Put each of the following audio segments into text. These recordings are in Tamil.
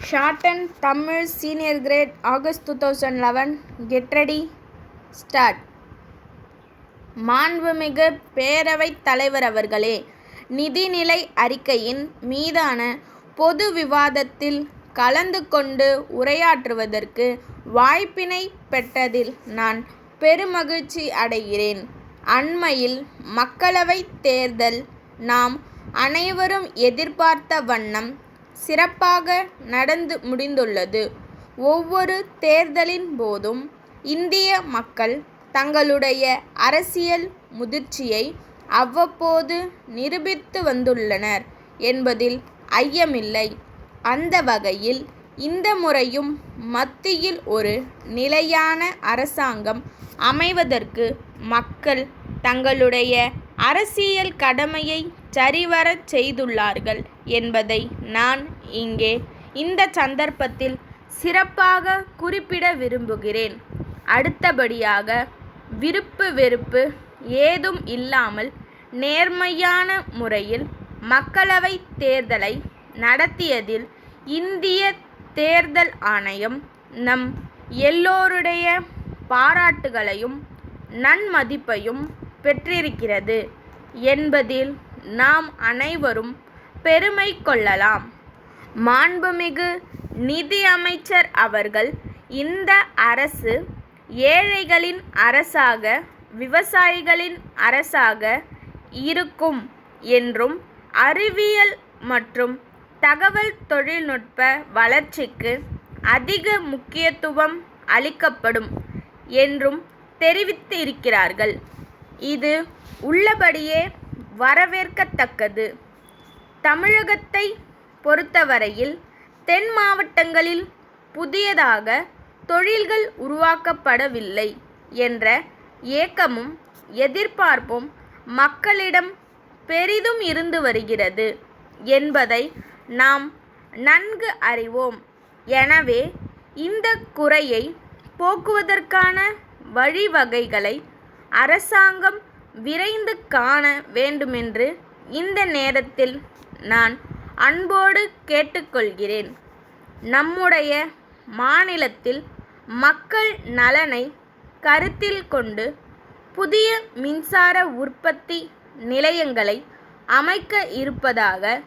Shortened Tamil Senior Grade August 2011. Get ready. Start. மாண்புமிகு பேரவைத் தலைவர் அவர்களே, நிதிநிலை அறிக்கையின் மீதான பொது விவாதத்தில் கலந்து கொண்டு உரையாற்றுவதற்கு வாய்ப்பினை பெற்றதில் நான் பெருமகிழ்ச்சி அடைகிறேன். அண்மையில் மக்களவைத் தேர்தல் நாம் அனைவரும் எதிர்பார்த்த வண்ணம் சிறப்பாக நடந்து முடிந்துள்ளது. ஒவ்வொரு தேர்தலின் போதும் இந்திய மக்கள் தங்களுடைய அரசியல் முதிர்ச்சியை அவ்வப்போது நிரூபித்து வந்துள்ளனர் என்பதில் ஐயமில்லை. அந்த வகையில் இந்த முறையும் மத்தியில் ஒரு நிலையான அரசாங்கம் அமைவதற்கு மக்கள் தங்களுடைய அரசியல் கடமையை சரிவரச் செய்துள்ளார்கள் என்பதை நான் இங்கே இந்த சந்தர்ப்பத்தில் சிறப்பாக குறிப்பிட விரும்புகிறேன். அடுத்தபடியாக, விருப்பு வெறுப்பு ஏதும் இல்லாமல் நேர்மையான முறையில் மக்களவைத் தேர்தலை நடத்தியதில் இந்திய தேர்தல் ஆணையம் நம் எல்லோருடைய பாராட்டுகளையும் நன்மதிப்பையும் பெற்றிருக்கிறது என்பதில் நாம் அனைவரும் பெருமை கொள்ளலாம். மாண்புமிகு நிதி அமைச்சர் அவர்கள், இந்த அரசு ஏழைகளின் அரசாக, விவசாயிகளின் அரசாக இருக்கும் என்றும், அறிவியல் மற்றும் தகவல் தொழில்நுட்ப வளர்ச்சிக்கு அதிக முக்கியத்துவம் அளிக்கப்படும் என்றும் தெரிவித்திருக்கிறார்கள். இது உள்ளபடியே வரவேற்கத்தக்கது. தமிழகத்தை பொறுத்தவரையில் தென் மாவட்டங்களில் புதியதாக தொழில்கள் உருவாக்கப்படவில்லை என்ற ஏக்கமும் எதிர்பார்ப்பும் மக்களிடம் பெரிதும் இருந்து வருகிறது என்பதை நாம் நன்கு அறிவோம். எனவே இந்த குறையை போக்குவதற்கான வழிவகைகளை அரசாங்கம் விரைந்து காண வேண்டுமென்று இந்த நேரத்தில் நான் அன்போடு கேட்டுக்கொள்கிறேன். நம்முடைய மாநிலத்தில் மக்கள் நலனை கருத்தில் கொண்டு புதிய மின்சார உற்பத்தி நிலையங்களை அமைக்க இருப்பதாக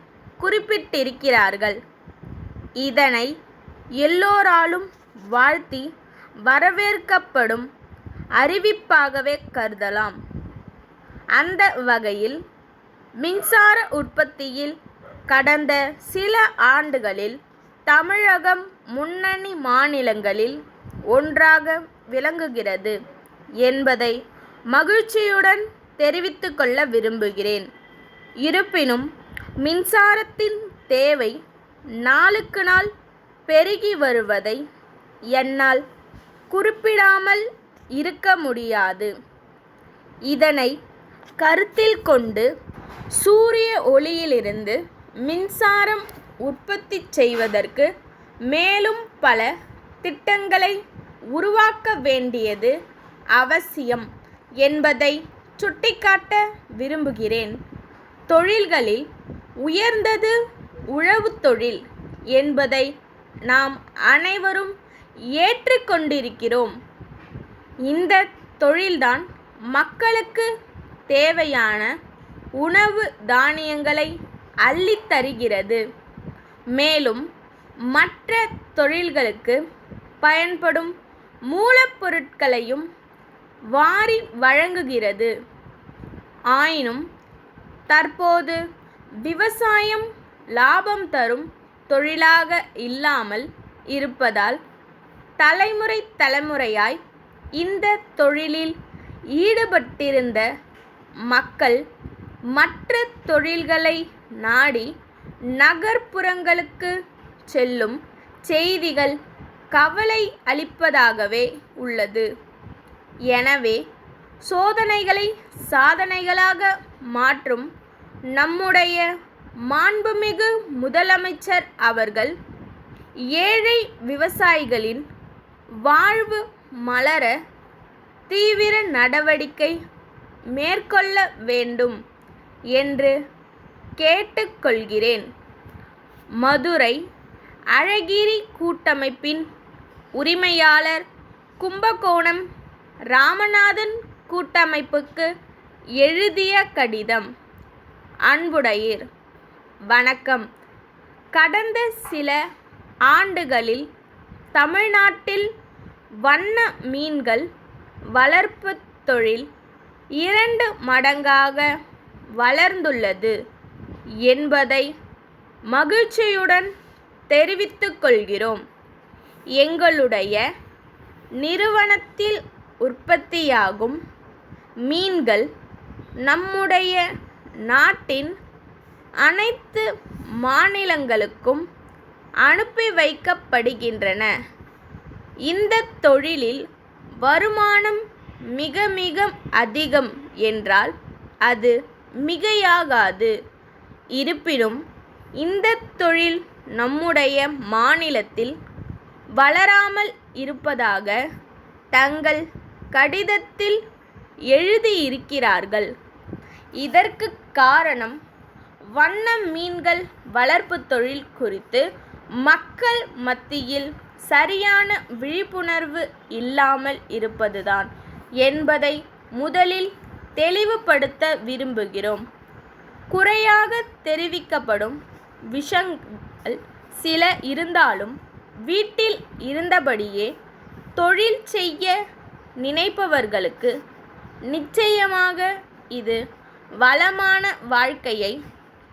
குறிப்பிட்டிருக்கிறார்கள். இதனை எல்லோராலும் வாழ்த்தி வரவேற்கப்படும் அறிவிப்பாகவே கருதலாம். அந்த வகையில் மின்சார உற்பத்தியில் கடந்த சில ஆண்டுகளில் தமிழகம் முன்னணி மாநிலங்களில் ஒன்றாக விளங்குகிறது என்பதை மகிழ்ச்சியுடன் தெரிவித்துக் கொள்ள விரும்புகிறேன். இருப்பினும் மின்சாரத்தின் தேவை நாளுக்கு நாள் பெருகி வருவதை என்னால் குறிப்பிடாமல் இருக்க முடியாது. இதனை கருத்தில் கொண்டு சூரிய ஒளியிலிருந்து மின்சாரம் உற்பத்தி செய்வதற்கு மேலும் பல திட்டங்களை உருவாக்க வேண்டியது அவசியம் என்பதை சுட்டிக்காட்ட விரும்புகிறேன். தொழில்களில் உயர்ந்தது உழவு தொழில் என்பதை நாம் அனைவரும் ஏற்றுக்கொண்டிருக்கிறோம். இந்த தொழில்தான் மக்களுக்கு தேவையான உணவு தானியங்களை அள்ளித் தருகிறது. மேலும் மற்ற தொழில்களுக்கு பயன்படும் மூலப்பொருட்களையும் வாரி வழங்குகிறது. ஆயினும் தற்போது விவசாயம் லாபம் தரும் தொழிலாக இல்லாமல் இருப்பதால் தலைமுறையாய் இந்த தொழிலில் ஈடுபட்டிருந்த மக்கள் மற்ற தொழில்களை நாடி நகர்ப்புறங்களுக்கு செல்லும் செய்திகள் கவலை அளிப்பதாகவே உள்ளது. எனவே சோதனைகளை சாதனைகளாக மாற்றும் நம்முடைய மாண்புமிகு முதலமைச்சர் அவர்கள் ஏழை விவசாயிகளின் வாழ்வு மலர தீவிர நடவடிக்கை மேற்கொள்ள வேண்டும் என்று கேட்டுக்கொள்கிறேன். மதுரை அழகிரி கூட்டமைப்பின் உரிமையாளர் கும்பகோணம் ராமநாதன் கூட்டமைப்புக்கு எழுதிய கடிதம். அன்புடையீர், வணக்கம். கடந்த சில ஆண்டுகளில் தமிழ்நாட்டில் வண்ண மீன்கள் வளர்ப்பு தொழில் 2 மடங்காக வளர்ந்துள்ளது என்பதை மகிழ்ச்சியுடன் தெரிவித்துக் கொள்கிறோம். எங்களுடைய நிறுவனத்தில் உற்பத்தியாகும் மீன்கள் நம்முடைய நாட்டின் அனைத்து மாநிலங்களுக்கும் அனுப்பி வைக்கப்படுகின்றன. இந்த தொழிலில் வருமானம் மிக மிக அதிகம் என்றால் அது மிகையாகாது. இருப்பினும் இந்த தொழில் நம்முடைய மாநிலத்தில் வளராமல் இருப்பதாக தங்கள் கடிதத்தில் எழுதியிருக்கிறார்கள். இதற்கு காரணம் வண்ண மீன்கள் வளர்ப்பு தொழில் குறித்து மக்கள் மத்தியில் சரியான விழிப்புணர்வு இல்லாமல் இருப்பதுதான் என்பதை முதலில் தெளிவுபடுத்த விரும்புகிறோம். குறையாக தெரிவிக்கப்படும் விஷயங்கள் சில இருந்தாலும் வீட்டில் இருந்தபடியே தொழில் செய்ய நினைப்பவர்களுக்கு நிச்சயமாக இது வளமான வாழ்க்கையை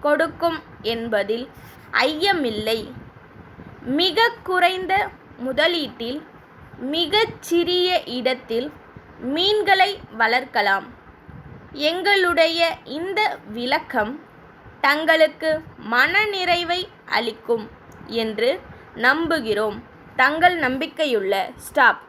கொடுக்கும் என்பதில் ஐயமில்லை. மிக குறைந்த முதலீட்டில் மிகச் சிறிய இடத்தில் மீன்களை வளர்க்கலாம். எங்களுடைய இந்த விளக்கம் தங்களுக்கு மனநிறைவை அளிக்கும் என்று நம்புகிறோம். தங்கள் நம்பிக்கையுள்ள ஸ்டாப்.